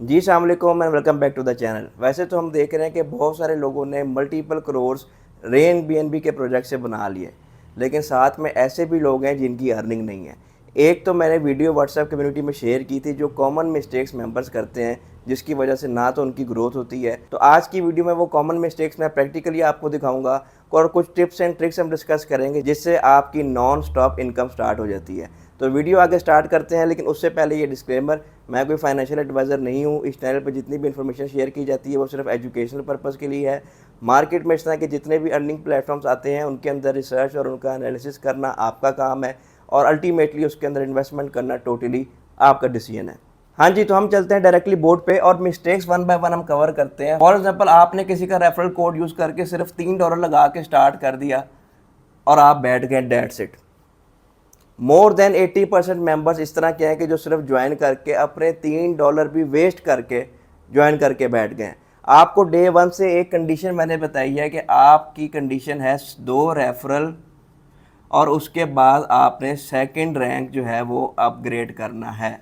जी अस्सलाम वालेकुम and welcome back to the channel. वैसे तो हम देख रहे हैं कि बहुत सारे लोगों ने मल्टीपल करोर्स रेन बीएनबी के प्रोजेक्ट से बना लिए, लेकिन साथ में ऐसे भी लोग हैं जिनकी अर्निंग नहीं है। एक तो मैंने वीडियो व्हाट्सएप कम्युनिटी में शेयर की थी जो कॉमन मिस्टेक्स मेंबर्स करते हैं, जिसकी वजह से ना तो उनकी ग्रोथ होती है। तो आज की वीडियो में वो कॉमन मिस्टेक्स मैं प्रैक्टिकली आपको दिखाऊंगा और कुछ टिप्स एंड ट्रिक्स हम डिस्कस करेंगे जिससे आपकी नॉन स्टॉप इनकम स्टार्ट हो जाती है। तो वीडियो आगे स्टार्ट करते हैं, लेकिन उससे पहले ये डिस्क्लेमर, मैं कोई फाइनेंशियल एडवाइज़र नहीं हूँ। इस चैनल पर जितनी भी इन्फॉर्मेशन शेयर की जाती है वो सिर्फ एजुकेशनल पर्पज़ के लिए है। मार्केट में इस तरह के जितने भी अर्निंग प्लेटफॉर्म्स आते हैं उनके अंदर रिसर्च और उनका एनालिसिस करना आपका काम है और अल्टीमेटली उसके अंदर इन्वेस्टमेंट करना टोटली आपका डिसीजन है। हाँ जी, तो हम चलते हैं डायरेक्टली बोर्ड पे और मिस्टेक्स वन बाय वन हम कवर करते हैं। फॉर एग्जांपल, आपने किसी का रेफरल कोड यूज़ करके सिर्फ $3 लगा के स्टार्ट कर दिया और आप बैठ गए, that's it. More than 80% members इस तरह के हैं कि जो सिर्फ ज्वाइन करके अपने $3 भी वेस्ट करके ज्वाइन करके बैठ गए। आपको डे वन से एक कंडीशन मैंने बताई है कि आपकी कंडीशन है 2 रेफरल और उसके बाद आपने सेकंड रैंक जो है वो अपग्रेड करना है।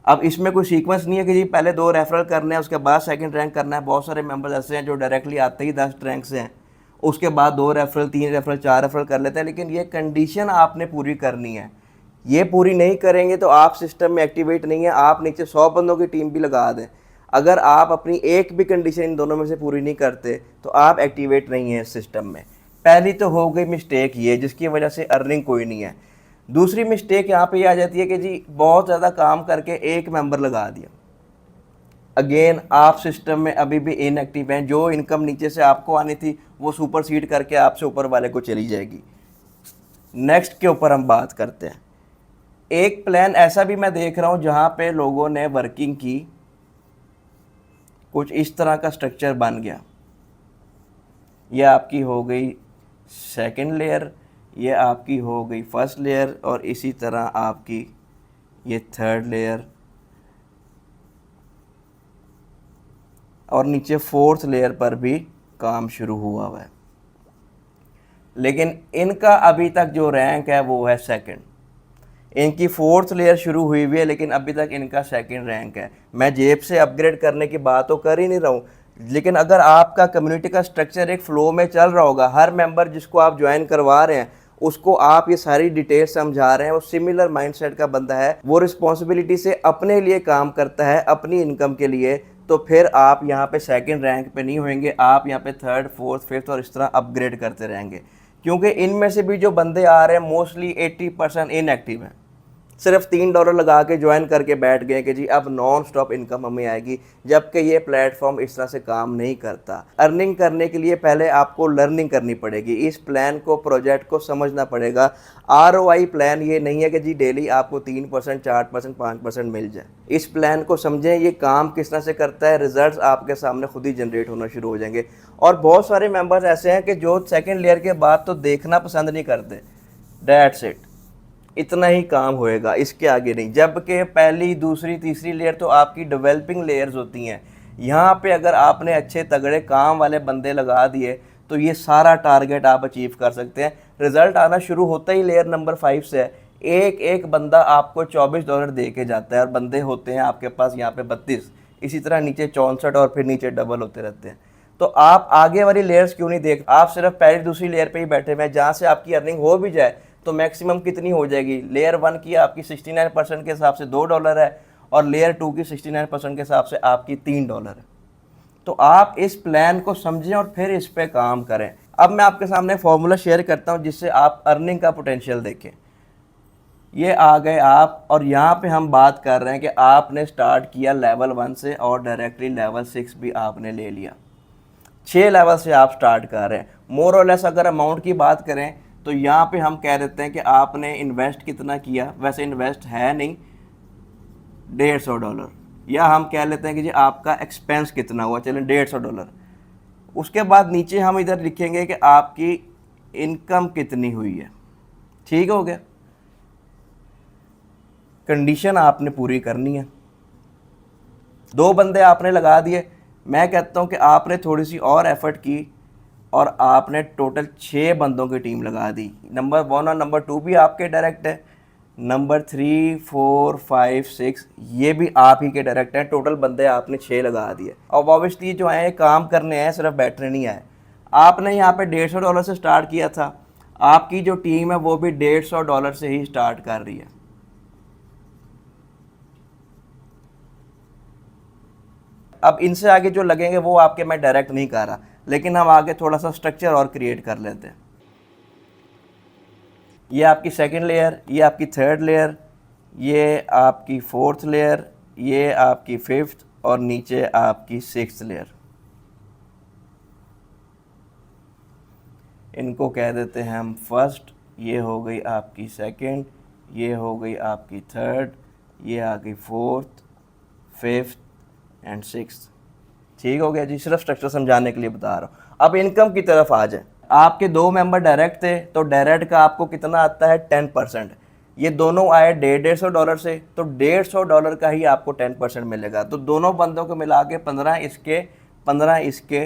अब इसमें कोई सीक्वेंस नहीं है कि जी पहले 2 रेफरल करने हैं उसके बाद सेकंड रैंक करना है। बहुत सारे मेंबर्स ऐसे हैं जो डायरेक्टली आते ही 10 रैंक से हैं, उसके बाद 2 रेफरल, 3 रेफरल, 4 रेफरल कर लेते हैं। लेकिन ये कंडीशन आपने पूरी करनी है। ये पूरी नहीं करेंगे तो आप सिस्टम में एक्टिवेट नहीं है। आप नीचे 100 बंदों की टीम भी लगा दें, अगर आप अपनी एक भी कंडीशन इन दोनों में से पूरी नहीं करते तो आप एक्टिवेट नहीं है सिस्टम में। पहली तो हो गई मिस्टेक ये, जिसकी वजह से अर्निंग कोई नहीं है। दूसरी मिस्टेक यहाँ पे ये आ जाती है कि जी बहुत ज़्यादा काम करके एक मेंबर लगा दिया। अगेन आप सिस्टम में अभी भी इनएक्टिव हैं। जो इनकम नीचे से आपको आनी थी वो सुपर सीड करके आपसे ऊपर वाले को चली जाएगी। नेक्स्ट के ऊपर हम बात करते हैं। एक प्लान ऐसा भी मैं देख रहा हूँ जहाँ पे लोगों ने वर्किंग की, कुछ इस तरह का स्ट्रक्चर बन गया। ये आपकी हो गई सेकंड लेयर, ये आपकी हो गई फर्स्ट लेयर और इसी तरह आपकी ये थर्ड लेयर और नीचे फोर्थ लेयर पर भी काम शुरू हुआ हुआ है। लेकिन इनका अभी तक जो रैंक है वो है सेकंड। इनकी फोर्थ लेयर शुरू हुई हुई है लेकिन अभी तक इनका सेकंड रैंक है। मैं जेब से अपग्रेड करने की बात तो कर ही नहीं रहा हूँ, लेकिन अगर आपका कम्युनिटी का स्ट्रक्चर एक फ्लो में चल रहा होगा, हर मेंबर जिसको आप ज्वाइन करवा रहे हैं उसको आप ये सारी डिटेल समझा रहे हैं, वो सिमिलर माइंडसेट का बंदा है, वो रिस्पॉन्सिबिलिटी से अपने लिए काम करता है, अपनी इनकम के लिए, तो फिर आप यहाँ पे सेकंड रैंक पे नहीं होंगे। आप यहाँ पे थर्ड, फोर्थ, फिफ्थ और इस तरह अपग्रेड करते रहेंगे। क्योंकि इनमें से भी जो बंदे आ रहे हैं मोस्टली 80% इनएक्टिव हैं। सिर्फ $3 लगा के ज्वाइन करके बैठ गए कि जी अब नॉन स्टॉप इनकम हमें आएगी, जबकि ये प्लेटफॉर्म इस तरह से काम नहीं करता। अर्निंग करने के लिए पहले आपको लर्निंग करनी पड़ेगी, इस प्लान को, प्रोजेक्ट को समझना पड़ेगा। ROI प्लान ये नहीं है कि जी डेली आपको 3%, 4%, 5% मिल जाए। इस प्लान को समझें, ये काम किस तरह से करता है, रिजल्ट्स आपके सामने खुद ही जनरेट होना शुरू हो जाएंगे। और बहुत सारे मेंबर्स ऐसे हैं कि जो सेकेंड लेयर के बाद तो देखना पसंद नहीं करते, दैट्स इट, इतना ही काम होएगा, इसके आगे नहीं। जबकि पहली, दूसरी, तीसरी लेयर तो आपकी डेवलपिंग लेयर्स होती हैं। यहाँ पे अगर आपने अच्छे तगड़े काम वाले बंदे लगा दिए तो ये सारा टारगेट आप अचीव कर सकते हैं। रिजल्ट आना शुरू होता ही लेयर नंबर 5 से है। एक एक बंदा आपको $24 दे के जाता है और बंदे होते हैं आपके पास यहाँ पे 32, इसी तरह नीचे 64 और फिर नीचे डबल होते रहते हैं। तो आप आगे वाली लेयर्स क्यों नहीं देख, आप सिर्फ पहली दूसरी लेयर पे ही बैठे हुए हैं। जहाँ से आपकी अर्निंग हो भी जाए तो मैक्सिमम कितनी हो जाएगी? लेयर 1 की आपकी 69% के हिसाब से $2 है और लेयर 2 की 69% के हिसाब से आपकी $3 है। तो आप इस प्लान को समझें और फिर इस पे काम करें। अब मैं आपके सामने फॉर्मूला शेयर करता हूं जिससे आप अर्निंग का पोटेंशियल देखें। ये आ गए आप, और यहाँ पे हम बात कर रहे हैं कि आपने स्टार्ट किया लेवल 1 से और डायरेक्टली लेवल 6 भी आपने ले लिया। 6 लेवल से आप स्टार्ट कर रहे हैं। मोर और लेस अगर अमाउंट की बात करें तो यहाँ पे हम कह देते हैं कि आपने इन्वेस्ट कितना किया, वैसे इन्वेस्ट है नहीं, $150, या हम कह लेते हैं कि जी आपका एक्सपेंस कितना हुआ, चलें $150। उसके बाद नीचे हम इधर लिखेंगे कि आपकी इनकम कितनी हुई है। ठीक हो गया, कंडीशन आपने पूरी करनी है। 2 बंदे आपने लगा दिए, मैं कहता हूँ कि आपने थोड़ी सी और एफर्ट की और आपने टोटल 6 बंदों की टीम लगा दी। नंबर 1 और नंबर 2 भी आपके डायरेक्ट है, नंबर 3, 4, 5, 6 ये भी आप ही के डायरेक्ट हैं। टोटल बंदे आपने 6 लगा दिए। अब ऑब्वियसली जो आए काम करने हैं, सिर्फ बैठने नहीं आए। आपने यहाँ पे $150 से स्टार्ट किया था, आपकी जो टीम है वो भी $150 से ही स्टार्ट कर रही है। अब इनसे आगे जो लगेंगे वो आपके मैं डायरेक्ट नहीं कर रहा, लेकिन हम आगे थोड़ा सा स्ट्रक्चर और क्रिएट कर लेते हैं। ये आपकी सेकंड लेयर, ये आपकी थर्ड लेयर, ये आपकी फोर्थ लेयर, ये आपकी फिफ्थ और नीचे आपकी सिक्स्थ लेयर। इनको कह देते हैं हम फर्स्ट, ये हो गई आपकी सेकंड, ये हो गई आपकी थर्ड, ये आ गई फोर्थ, फिफ्थ एंड सिक्स्थ। ठीक हो गया जी, सिर्फ स्ट्रक्चर समझाने के लिए बता रहा हूँ। अब इनकम की तरफ आ जाए। आपके 2 मेंबर डायरेक्ट थे, तो डायरेक्ट का आपको कितना आता है 10%। ये दोनों आए $150 से, तो $150 का ही आपको 10% मिलेगा। तो दोनों बंदों को मिला के 15 इसके 15 इसके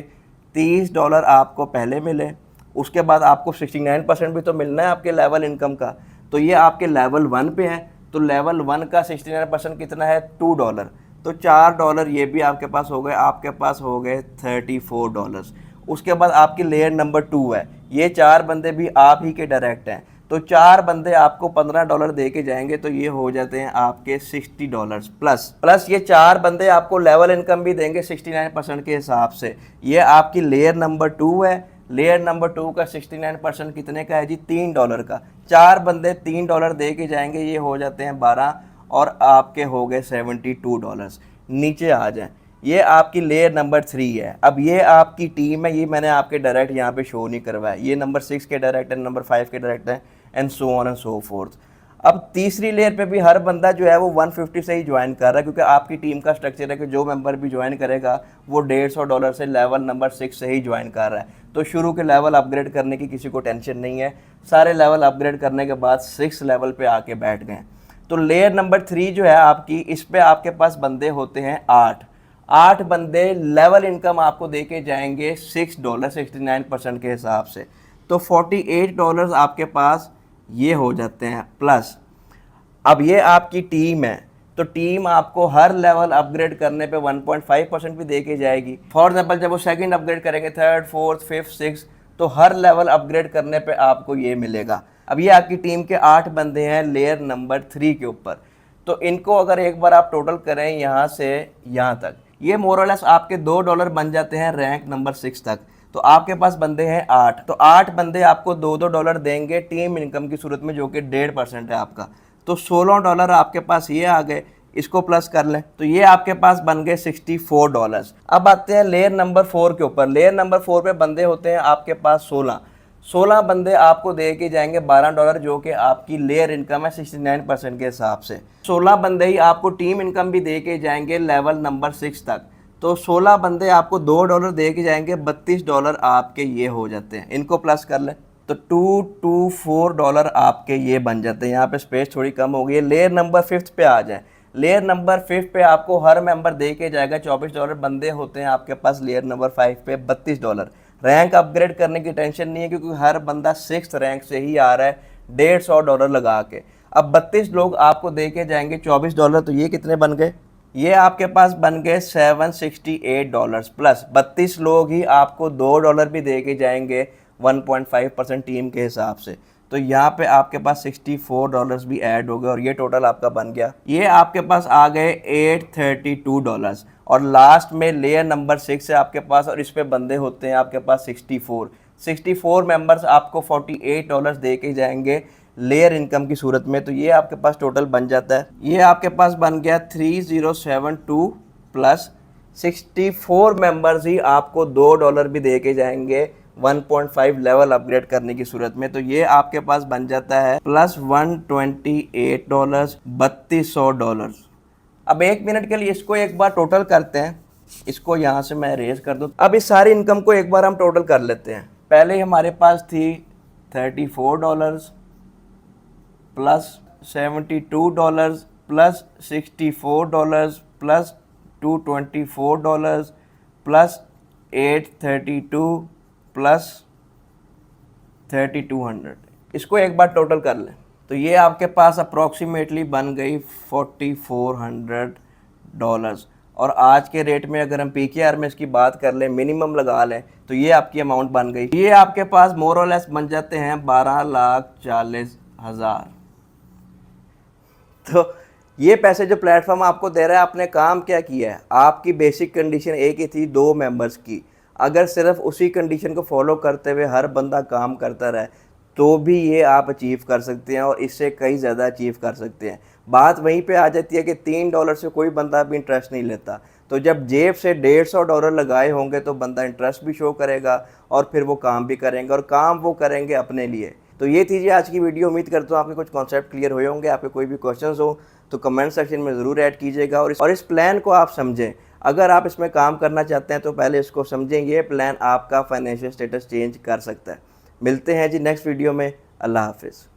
$30 आपको पहले मिले। उसके बाद आपको 69% भी तो मिलना है आपके लेवल इनकम का। तो ये आपके लेवल 1 पे है, तो लेवल 1 का 69% कितना है $2। तो $4 ये भी आपके पास हो गए, आपके पास हो गए $34। उसके बाद आपकी लेयर नंबर 2 है, ये 4 बंदे भी आप ही के डायरेक्ट हैं, तो 4 बंदे आपको $15 दे के जाएंगे, तो ये हो जाते हैं आपके $60 प्लस ये 4 बंदे आपको लेवल इनकम भी देंगे 69% के हिसाब से। ये आपकी लेयर नंबर 2 है। लेयर नंबर 2 का 69% कितने का है जी? $3 का। 4 बंदे $3 दे के जाएंगे, ये हो जाते हैं 12 और आपके हो गए $72। नीचे आ जाएं, ये आपकी लेयर नंबर 3 है। अब ये आपकी टीम है, ये मैंने आपके डायरेक्ट यहाँ पे शो नहीं करवाया। ये नंबर 6 के डायरेक्ट है, नंबर 5 के डायरेक्ट है and so on and so fourth. अब तीसरी लेयर पे भी हर बंदा जो है वो 150 से ही ज्वाइन कर रहा है, क्योंकि आपकी टीम का स्ट्रक्चर है कि जो मेंबर भी ज्वाइन करेगा वो $150 से लेवल नंबर 6 से ही ज्वाइन कर रहा है। तो शुरू के लेवल अपग्रेड करने की किसी को टेंशन नहीं है, सारे लेवल अपग्रेड करने के बाद 6 लेवल पे आके बैठ गए। तो लेयर नंबर 3 जो है आपकी, इस पे आपके पास बंदे होते हैं 8 बंदे। लेवल इनकम आपको दे के जाएंगे $6 69% के हिसाब से, तो $48 आपके पास ये हो जाते हैं प्लस। अब ये आपकी टीम है, तो टीम आपको हर लेवल अपग्रेड करने पे 1.5% भी दे के जाएगी। फॉर एग्जाम्पल जब वो सेकंड अपग्रेड करेंगे, थर्ड, फोर्थ, फिफ्थ, सिक्स, तो हर लेवल अपग्रेड करने पे आपको ये मिलेगा। अब ये आपकी टीम के 8 बंदे हैं लेयर नंबर 3 के ऊपर, तो इनको अगर एक बार आप टोटल करें यहाँ से यहाँ तक, ये मोरलेस आपके $2 बन जाते हैं रैंक नंबर 6 तक। तो आपके पास बंदे हैं 8, तो 8 बंदे आपको $2 देंगे टीम इनकम की सूरत में, जो कि 1.5% है आपका। तो $16 आपके पास ये आ गए, इसको प्लस कर लें तो ये आपके पास बन गए $64। अब आते हैं लेयर नंबर 4 के ऊपर। लेयर नंबर 4 पे बंदे होते हैं आपके पास 16 बंदे आपको दे के जाएंगे $12, जो कि आपकी लेयर इनकम है 69% के हिसाब से। 16 बंदे ही आपको टीम इनकम भी दे के जाएंगे लेवल नंबर 6 तक, तो 16 बंदे आपको $2 दे के जाएंगे, $32 आपके ये हो जाते हैं। इनको प्लस कर लें तो $224 आपके ये बन जाते हैं। यहाँ पे स्पेस थोड़ी कम हो गई है। लेयर नंबर 5 पे आ जाए। लेयर नंबर 5 पे आपको हर मेंबर दे के जाएगा $24। बंदे होते हैं आपके पास लेयर नंबर 5 पे $32। रैंक अपग्रेड करने की टेंशन नहीं है, क्योंकि हर बंदा 6th रैंक से ही आ रहा है $150 लगा के। अब 32 लोग आपको दे के जाएंगे $24, तो ये कितने बन गए? ये आपके पास बन गए $768 प्लस 32 लोग ही आपको $2 भी दे के जाएंगे 1.5% टीम के हिसाब से। तो यहाँ पे आपके पास $64 भी ऐड हो गए और ये टोटल आपका बन गया। ये आपके पास आ गए $832। और लास्ट में लेयर नंबर 6 है आपके पास, और इस पे बंदे होते हैं आपके पास 64 मेंबर्स आपको $48 दे के जाएंगे लेयर इनकम की सूरत में। तो ये आपके पास टोटल बन जाता है, ये आपके पास बन गया 3072 प्लस 64 मेंबर्स ही आपको $2 भी दे के जाएंगे 1.5 लेवल अपग्रेड करने की सूरत में। तो ये आपके पास बन जाता है प्लस $128 $3200। अब 1 मिनट के लिए इसको एक बार टोटल करते हैं। इसको यहाँ से मैं रेज कर दूँ। अब इस सारी इनकम को एक बार हम टोटल कर लेते हैं। पहले हमारे पास थी $34 plus $72 plus $64 plus $224 plus $832 plus $3200। इसको एक बार टोटल कर लें तो ये आपके पास अप्रॉक्सीमेटली बन गई $4400। और आज के रेट में अगर हम PKR में इसकी बात कर लें, मिनिमम लगा लें, तो ये आपकी अमाउंट बन गई। ये आपके पास मोर और लेस बन जाते हैं 12,40,000। तो ये पैसे जो प्लेटफॉर्म आपको दे रहा है, आपने काम क्या किया है? आपकी बेसिक कंडीशन एक ही थी, 2 मेंबर्स की। अगर सिर्फ उसी कंडीशन को फॉलो करते हुए हर बंदा काम करता रहे तो भी ये आप अचीव कर सकते हैं और इससे कई ज़्यादा अचीव कर सकते हैं। बात वहीं पे आ जाती है कि $3 से कोई बंदा भी इंटरेस्ट नहीं लेता। तो जब जेब से $150 लगाए होंगे तो बंदा इंटरेस्ट भी शो करेगा और फिर वो काम भी करेंगे, और काम वो करेंगे अपने लिए। तो ये थी जी आज की वीडियो। उम्मीद करता हूँ आपके कुछ कॉन्सेप्ट क्लियर हुए होंगे। आपके कोई भी क्वेश्चंस हो तो कमेंट सेक्शन में ज़रूर ऐड कीजिएगा, और इस प्लान को आप समझें। अगर आप इसमें काम करना चाहते हैं तो पहले इसको समझें, ये प्लान आपका फाइनेंशियल स्टेटस चेंज कर सकता है। मिलते हैं जी नेक्स्ट वीडियो में। अल्लाह हाफिज़।